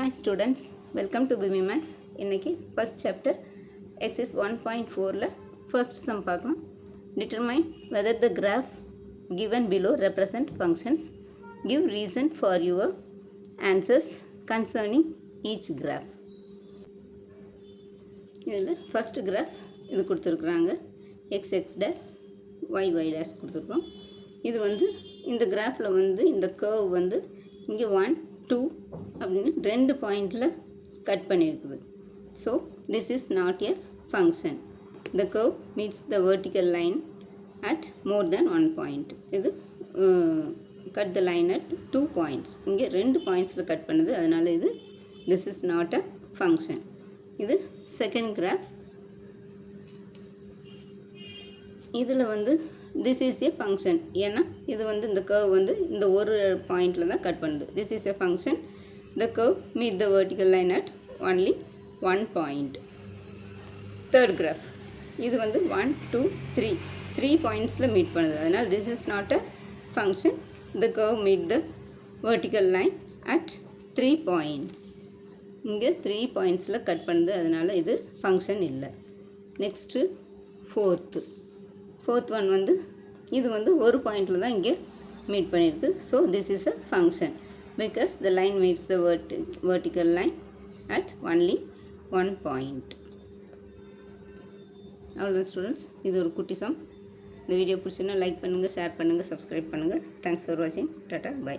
Hi students, welcome to BB Max. இன்னைக்கு first chapter exercise 1.4ல first sum பார்க்கலாம். Determine whether the graph given below represent functions. Give reason for your answers concerning each graph. இதில் first graph இது கொடுத்துருக்குறாங்க. x dash y dash கொடுத்துருக்கோம். இது வந்து இந்த கிராஃபில் வந்து இந்த curve வந்து இங்கே 1, 2 அப்படின்னு 2 பாயிண்டில் கட் பண்ணியிருக்குது. So this is not a function. The curve meets the vertical line at more than 1 point. இது cut the line at 2 points. இங்கே 2 பாயிண்ட்ஸில் கட் பண்ணுது, அதனால் இது this is not a function. இது செகண்ட் கிராஃப். இதில் வந்து திஸ் இஸ் எ ஃபங்க்ஷன். ஏன்னா இது வந்து இந்த கர்வ் வந்து இந்த ஒரு பாயிண்டில் தான் கட் பண்ணுது. This is a function. The curve meet the vertical line at only 1 point. Third graph. இது வந்து 1, 2, 3 பாயிண்ட்ஸில் மீட் பண்ணுது, அதனால் this is not a function. The curve meet the vertical line at 3 points. இங்கே 3 பாயிண்ட்ஸில் கட் பண்ணுது, அதனால் இது function இல்லை. Next fourth one வந்து இது வந்து ஒரு பாயிண்டில் தான் இங்கே மீட் பண்ணியிருக்கு. So this is a function because the line meets the vertical line at only 1 point. அவ்வளோதான் ஸ்டூடெண்ட்ஸ், இது ஒரு குட்டி சம். இந்த வீடியோ பிடிச்சுன்னா லைக் பண்ணுங்கள், ஷேர் பண்ணுங்கள், சப்ஸ்கிரைப் பண்ணுங்கள். தேங்க்ஸ் ஃபார் வாட்சிங். டாட்டா, பை.